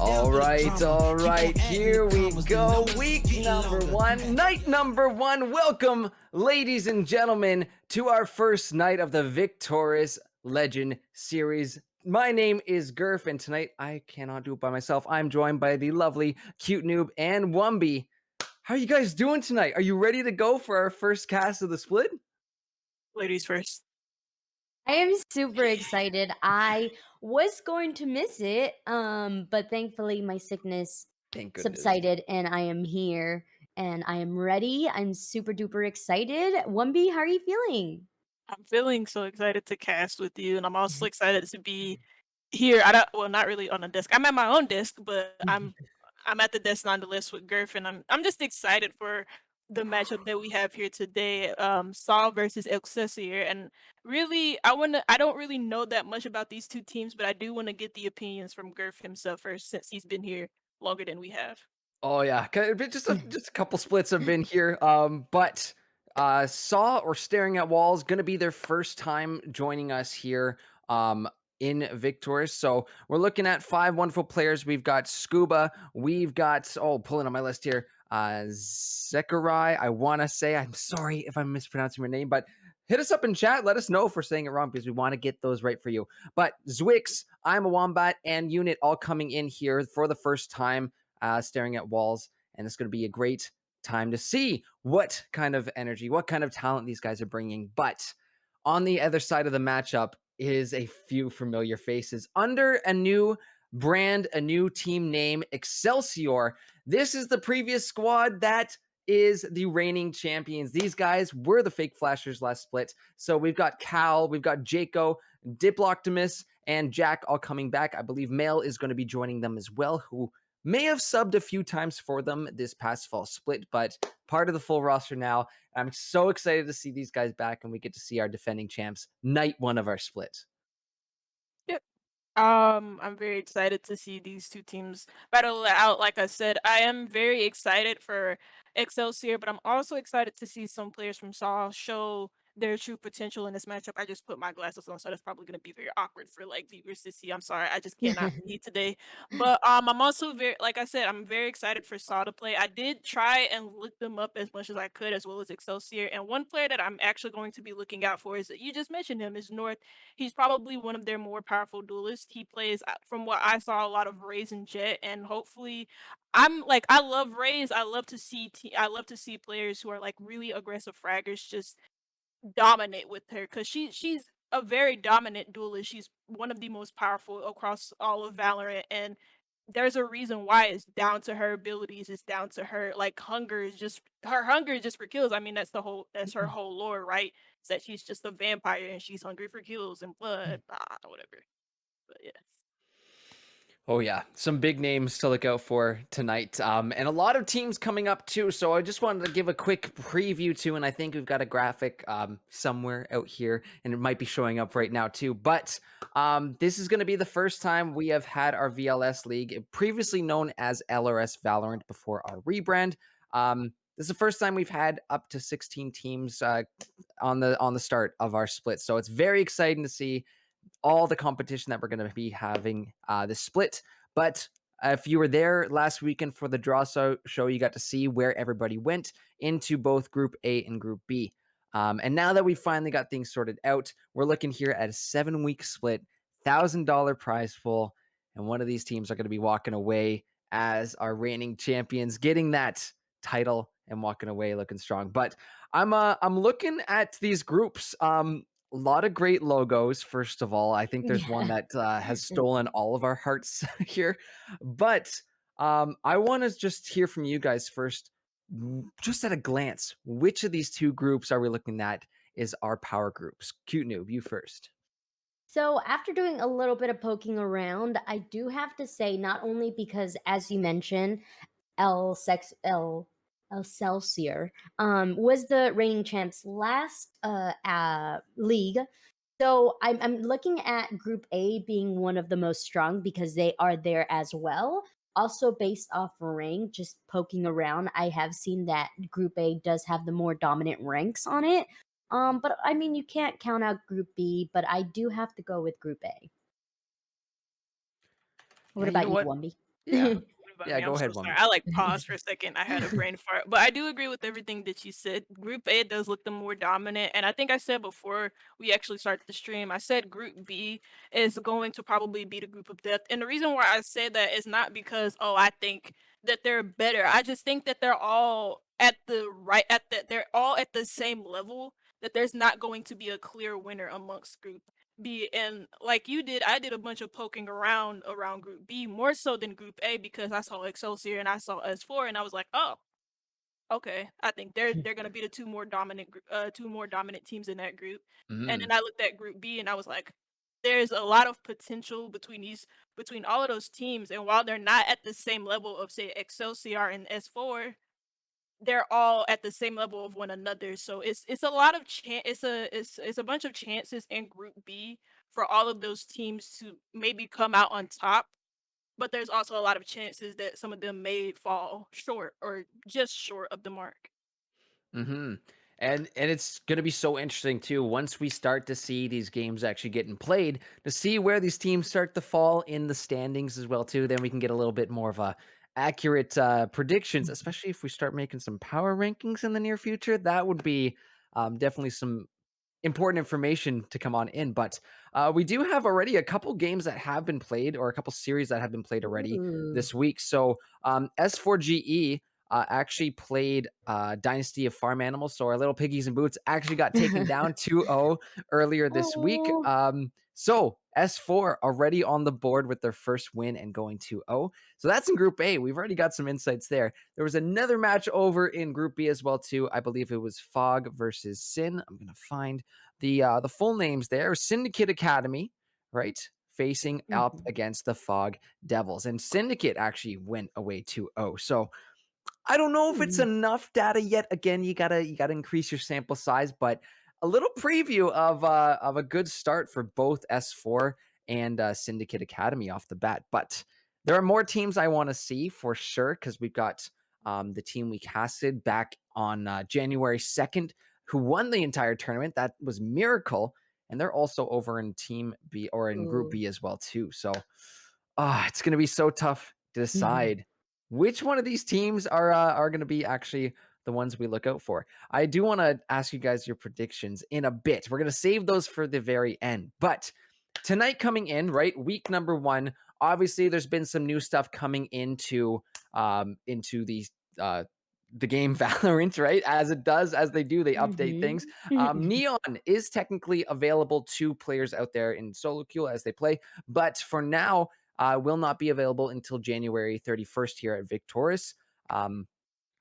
All right, here we go. Week number one, night number one. Welcome, ladies and gentlemen, to our first night of the Victoris Legend series. My name is Gurf, and tonight I cannot do it by myself. I'm joined by the lovely Cute Noob and Wumby. How are you guys doing tonight? Are you ready to go for our first cast of the split? Ladies first. I am super excited. I was going to miss it, but thankfully my sickness Thank goodness. subsided and I am here and I am ready. I'm super duper excited. Wumby, how are you feeling? I'm feeling so excited to cast with you, and I'm also excited to be here. I don't well, not really on a desk. I'm at my own desk, but I'm at the desk nonetheless with Gurf, and I'm just excited for the matchup that we have here today. Saul versus Excelsior, and really, I don't really know that much about these two teams, but I do want to get the opinions from Gurf himself first, since he's been here longer than we have. Oh yeah, just a couple splits have been here. But Saw or Staring at Walls gonna be their first time joining us here in Victoris. So we're looking at five wonderful players. We've got Scuba, we've got pulling on my list here, Zechariah. I wanna say, I'm sorry if I'm mispronouncing your name, but hit us up in chat. Let us know if we're saying it wrong because we want to get those right for you. But Zwix, I'm a Wombat, and Unit all coming in here for the first time, staring at walls. And it's going to be a great time to see what kind of energy, what kind of talent these guys are bringing. But on the other side of the matchup is a few familiar faces under a new brand, a new team name, Excelsior. This is the previous squad that is the reigning champions. These guys were the fake flashers last split. So we've got Cal, we've got Jaco, Diploctimus, and Jack all coming back. I believe Mail is going to be joining them as well, who may have subbed a few times for them this past fall split, but part of the full roster now. I'm so excited to see these guys back, and we get to see our defending champs night one of our split. I'm very excited to see these two teams battle it out. Like I said, I am very excited for Excelsior, but I'm also excited to see some players from Saw show their true potential in this matchup. I just put my glasses on, so that's probably going to be very awkward for like viewers to see. I'm sorry, I just cannot see today. But I'm also very, like I said, I'm very excited for Saw to play. I did try and look them up as much as I could, as well as Excelsior. And one player that I'm actually going to be looking out for is you just mentioned him is North. He's probably one of their more powerful duelists. He plays, from what I saw, a lot of Raze and Jet, and hopefully, I love Raze. I love to see players who are like really aggressive fraggers just dominate with her, because she's a very dominant duelist. She's one of the most powerful across all of Valorant, and there's a reason why. It's down to her abilities. It's down to her like hunger is just her hunger is just for kills. I mean, that's her whole lore, right? Is that she's just a vampire and she's hungry for kills and blood, whatever. But yeah. Oh yeah, some big names to look out for tonight, and a lot of teams coming up too. So I just wanted to give a quick preview too, and I think we've got a graphic somewhere out here, and it might be showing up right now too. But this is going to be the first time we have had our VLS league, previously known as LRS Valorant before our rebrand. This is the first time we've had up to 16 teams on the start of our split, so it's very exciting to see all the competition that we're going to be having this split. But if you were there last weekend for the draw show, you got to see where everybody went into both Group A and Group B. And now that we finally got things sorted out, we're looking here at a 7-week split, $1,000 prize pool, and one of these teams are going to be walking away as our reigning champions, getting that title and walking away looking strong. But I'm looking at these groups. A lot of great logos, first of all. I think there's one Yeah. that has stolen all of our hearts here. But I want to just hear from you guys first, just at a glance. Which of these two groups are we looking at is our power groups? Cute Noob, you first. So after doing a little bit of poking around, I do have to say not only because, as you mentioned, El Excelsior was the reigning champs last league. So I'm looking at Group A being one of the most strong because they are there as well. Also, based off rank, just poking around, I have seen that Group A does have the more dominant ranks on it. But I mean, you can't count out Group B, but I do have to go with Group A. What Yeah, you know about you, what? Wumby? Yeah. What about Yeah, me? I'm go so ahead, sorry. Wummy. I like paused for a second. I had a brain fart, but I do agree with everything that you said. Group A does look the more dominant, and I think I said before we actually started the stream, I said Group B is going to probably be the group of death. And the reason why I said that is not because I think that they're better. I just think that they're all at the right at the they're all at the same level. That there's not going to be a clear winner amongst Group B. And like you did, I did a bunch of poking around Group B more so than Group A because I saw Excelsior and I saw S4 and I was like, oh, okay. I think they're gonna be the two more dominant teams in that group. And Mm. then I looked at Group B and I was like, there's a lot of potential between all of those teams. And while they're not at the same level of say Excelsior and S4, they're all at the same level of one another. So it's a lot of it's a bunch of chances in Group B for all of those teams to maybe come out on top. But there's also a lot of chances that some of them may fall short or just short of the mark. Mhm. And it's gonna be so interesting too once we start to see these games actually getting played to see where these teams start to fall in the standings as well too. Then we can get a little bit more of a accurate predictions, especially if we start making some power rankings in the near future. That would be definitely some important information to come on in. But we do have already a couple games that have been played, or a couple series that have been played already Ooh. this week. So S4GE actually played Dynasty of Farm Animals. So our little piggies and boots actually got taken down 2-0 earlier this week. Oh. So S4 already on the board with their first win and going 2-0. So that's in Group A. We've already got some insights there. There was another match over in Group B as well too. I believe it was Fog versus Sin. I'm gonna find the full names there. Syndicate Academy, right? Facing up Mhm. against the Fog Devils. And Syndicate actually went away 2-0. So I don't know if it's Hmm. enough data yet. Again, you gotta increase your sample size, but a little preview of a good start for both S4 and Syndicate Academy off the bat. But there are more teams I want to see for sure because we've got the team we casted back on January 2nd, who won the entire tournament. That was Miracle, and they're also over in Team B or in Group Ooh. B as well too. So it's gonna be so tough to decide which one of these teams are going to be actually the ones we look out for. I do want to ask you guys your predictions in a bit. We're going to save those for the very end. But tonight coming in, right? Week number 1. Obviously, there's been some new stuff coming into the game Valorant, right? As they do, they update things. Mhm. Neon is technically available to players out there in solo queue as they play, but for now, will not be available until January 31st here at Victoris.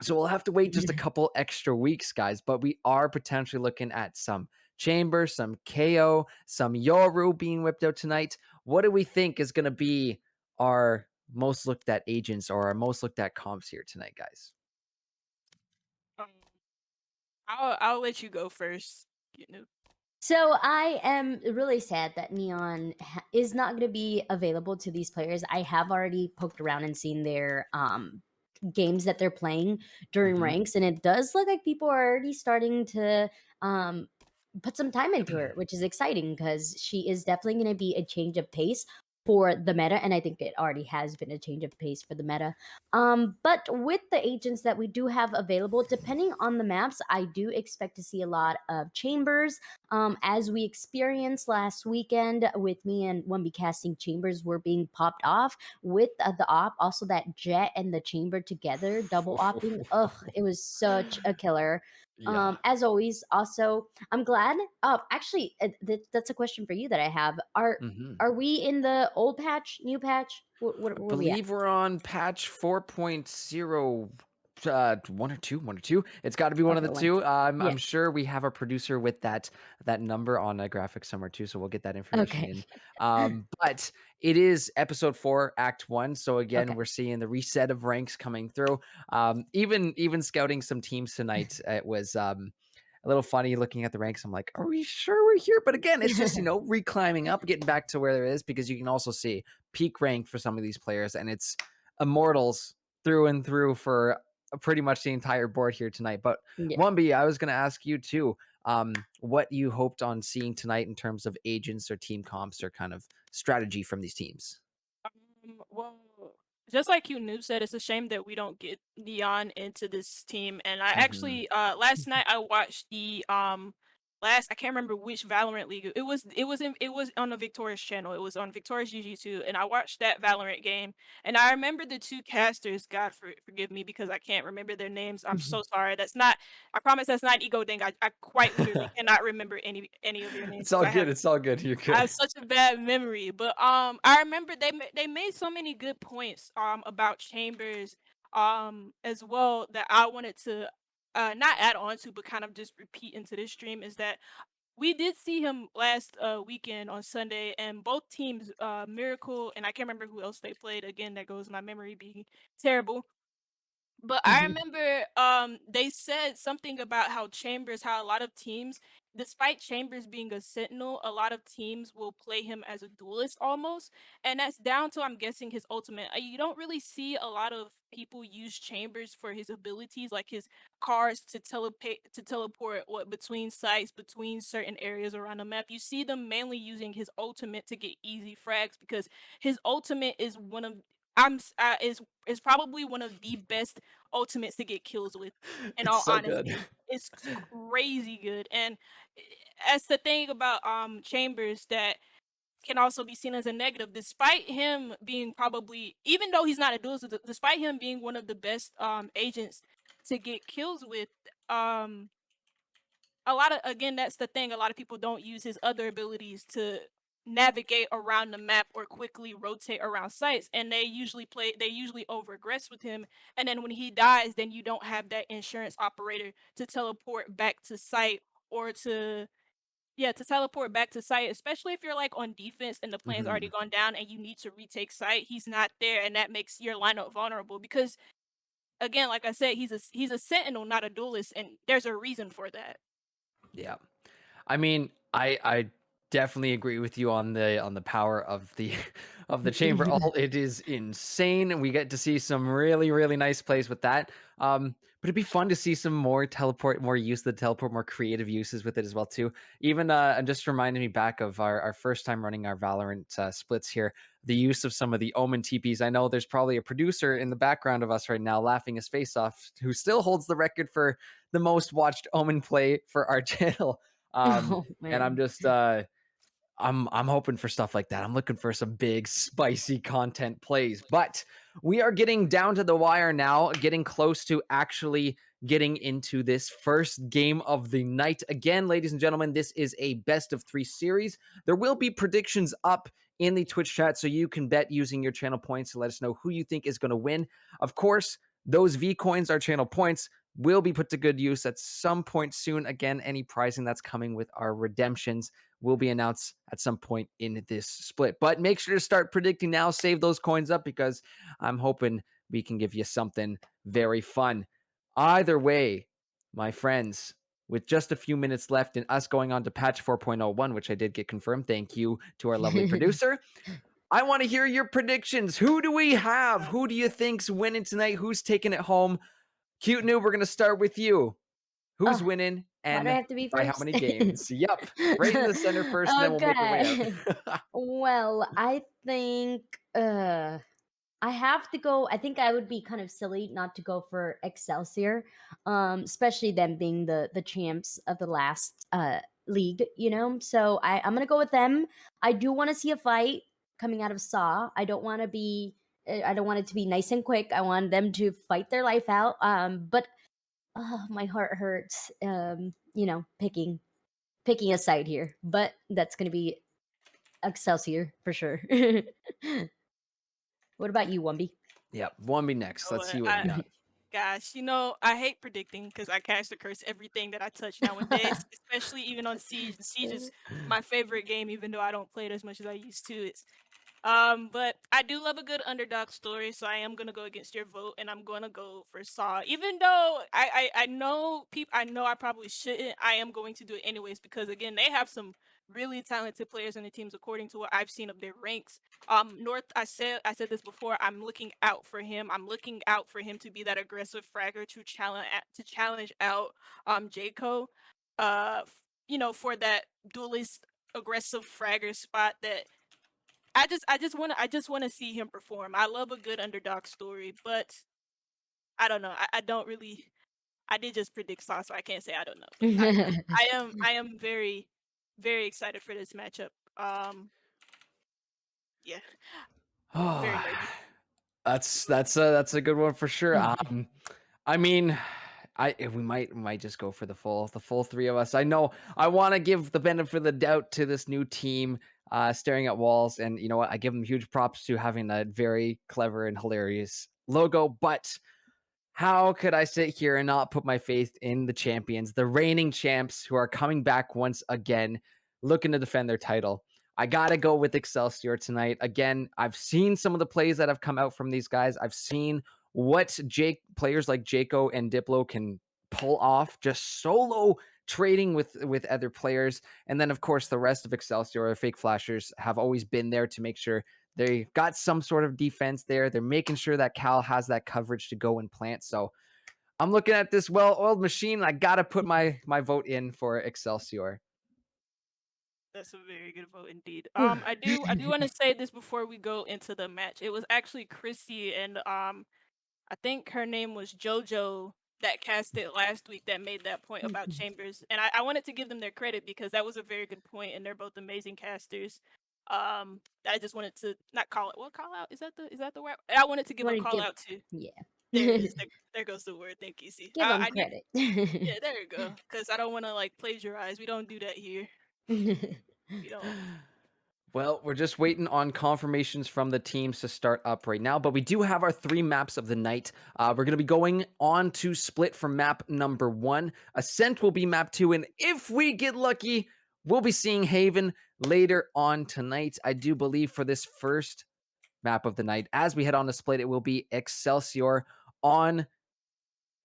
So we'll have to wait just a couple extra weeks, guys. But we are potentially looking at some Chamber, some KO, some Yoru being whipped out tonight. What do we think is going to be our most looked at agents or our most looked at comps here tonight, guys? Um, I'll let you go first. You know. So I am really sad that Neon is not going to be available to these players. I have already poked around and seen their games that they're playing during Hmm. ranks, and it does look like people are already starting to um, put some time into her, which is exciting because she is definitely going to be a change of pace for the meta, and I think it already has been a change of pace for the meta. But with the agents that we do have available, depending on the maps, I do expect to see a lot of chambers. As we experienced last weekend with me and when we casting chambers were being popped off with the op, also that jet and the chamber together, double opping. Ugh, it was such a killer. Yeah. As always, also, I'm glad. Actually, that's a question for you that I have. Hmm. Are we in the old patch, new patch? I Where we at? believe we're on patch 4.0, 1 or 2. It's got to be one of Okay, the one. two. I'm, Yeah. I'm sure we have a producer with that number on a graphic somewhere too, so we'll get that information Okay. in. But it is episode 4, Act 1. So again, Okay. we're seeing the reset of ranks coming through. Even scouting some teams tonight, it was a little funny looking at the ranks. I'm like, are we sure we're here? But again, it's just reclimbing up, getting back to where there is, because you can also see peak rank for some of these players, and it's immortals through and through for pretty much the entire board here tonight. But Yeah. Wumby, I was going to ask you too, what you hoped on seeing tonight in terms of agents or team comps or kind of strategy from these teams. Well, Just like you Noob said, it's a shame that we don't get Neon into this team. And I Mhm. actually last night I watched the last I can't remember which Valorant league. It was on the Victoris channel. It was on Victoris GG2 and I watched that Valorant game and I remember the two casters, God forgive me because I can't remember their names. I'm so sorry. That's not I promise that's not an ego thing. I quite literally cannot remember any of your names It's because all good. It's all good. You're I good. have such a bad memory, but I remember they made so many good points about Chambers as well that I wanted to not add on to but kind of just repeat into this stream is that we did see him last weekend on Sunday and both teams Miracle and I can't remember who else they played again that goes my memory being terrible but I Mhm. remember they said something about how Chambers, how a lot of teams, despite Chambers being a sentinel, a lot of teams will play him as a duelist almost. And that's down to I'm guessing his ultimate. You don't really see a lot of people use Chambers for his abilities, like his cars to teleport what between sites, between certain areas around the map. You see them mainly using his ultimate to get easy frags because his ultimate is one of is probably one of the best ultimates to get kills with, in It's all so good. honesty. It's crazy good, and that's the thing about Chambers that can also be seen as a negative. Despite him being probably, even though he's not a duelist, despite him being one of the best agents to get kills with, um, a lot of again that's the thing. A lot of people don't use his other abilities to navigate around the map or quickly rotate around sites and they usually overaggress with him and then when he dies then you don't have that insurance operator to teleport back to site or to yeah to teleport back to site especially if you're like on defense and the plan's already Mhm. gone down and you need to retake site he's not there and that makes your lineup vulnerable because again like I said he's a sentinel not a duelist and there's a reason for that. Yeah. I mean, I definitely agree with you on the power of the of the chamber ult. It is insane, and we get to see some really really nice plays with that. But it'd be fun to see some more teleport, more use of the teleport, more creative uses with it as well too. Even and just reminded me back of our first time running our Valorant splits here. The use of some of the Omen TPs. I know there's probably a producer in the background of us right now laughing his face off, who still holds the record for the most watched Omen play for our channel. Um, Oh and I'm man. just I'm hoping for stuff like that. I'm looking for some big spicy content plays. But we are getting down to the wire now, getting close to actually getting into this first game of the night. Again, ladies and gentlemen, this is a best of 3 series. There will be predictions up in the Twitch chat so you can bet using your channel points to let us know who you think is going to win. Of course, those V coins, our channel points, will be put to good use at some point soon. Again, any pricing that's coming with our redemptions will be announced at some point in this split. But make sure to start predicting now. Save those coins up because I'm hoping we can give you something very fun. Either way, my friends, with just a few minutes left and us going on to patch 4.01, which I did get confirmed. Thank you to our lovely producer. I want to hear your predictions. Who do we have? Who do you think's winning tonight? Who's taking it home? Cute Noob, we're going to start with you. Who's Oh, winning why do I and have to be by how first? many games? Yep. Right in the center first, and then we'll make our way Okay. out. Well, I think I have to go. I think I would be kind of silly not to go for Excelsior, especially them being the champs of the last league, you know. So I'm gonna go with them. I do want to see a fight coming out of Saw. I don't want to be. I don't want it to be nice and quick. I want them to fight their life out. But my heart hurts. You know, picking a side here, but that's gonna be Excelsior for sure. What about you, Wumby? Yep. One be next. Oh, Let's see what we got. gosh, I hate predicting because I cast a curse everything that I touch nowadays, especially even on Siege. Siege is my favorite game, even though I don't play it as much as I used to. But I do love a good underdog story, so I am gonna go against your vote, and I'm gonna go for Saw. Even though I know I know I probably shouldn't. I am going to do it anyways because again, they have some really talented players in the teams according to what I've seen of their ranks. North, I said this before. I'm looking out for him. I'm looking out for him to be that aggressive fragger to challenge out Jayco, for that duelist aggressive fragger spot that I just wanna see him perform. I love a good underdog story, but I don't know. I don't really. I did just predict Sauce, so I can't say I don't know. But I am very, very excited for this matchup. Yeah, very Oh, nervous. that's a good one for sure. Mhm. I mean, we might just go for the full three of us. I know I want to give the benefit of the doubt to this new team, staring at walls, and you know what? I give them huge props to having a very clever and hilarious logo, but how could I sit here and not put my faith in the champions, the reigning champs who are coming back once again, looking to defend their title? I got to go with Excelsior tonight. Again, I've seen some of the plays that have come out from these guys. I've seen what Jake players like Jaco and Diplo can pull off just solo trading with other players. And then of course the rest of Excelsior, or fake flashers, have always been there to make sure they got some sort of defense there. They're making sure that Cal has that coverage to go and plant. So I'm looking at this well-oiled machine. I gotta put my vote in for Excelsior. That's a very good vote indeed. Whew. I do want to say this before we go into the match. It was actually Chrissy and I think her name was JoJo that cast it last week that made that point about Chambers. And I wanted to give them their credit because that was a very good point and they're both amazing casters. I just wanted to not call it call out. Is that the word? I wanted to give a Want to call give, out to. yeah. There it is. There goes the word. Thank you, see. Give them I need credit. yeah, there you go. Because I don't want to like plagiarize. We don't do that here. We don't. Well, we're just waiting on confirmations from the teams to start up right now, but we do have our three maps of the night. We're going to be going on to split for map number 1. Ascent will be map 2, and if we get lucky, we'll be seeing Haven later on tonight. I do believe for this first map of the night, as we head on to split, it will be Excelsior on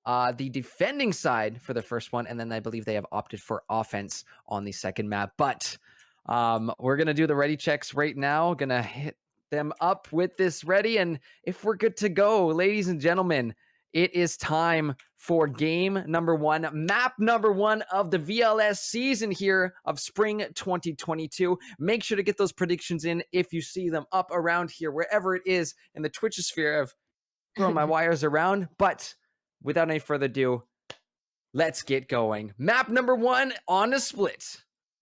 the defending side for the first one, and then I believe they have opted for offense on the second map. But we're gonna do the ready checks right now. Gonna hit them up with this ready, and if we're good to go, ladies and gentlemen, it is time for game number 1, map number 1 of the VLS season here of spring 2022. Make sure to get those predictions in if you see them up around here, wherever it is in the Twitch sphere of throwing my wires around. But without any further ado, let's get going. Map number 1 on the split.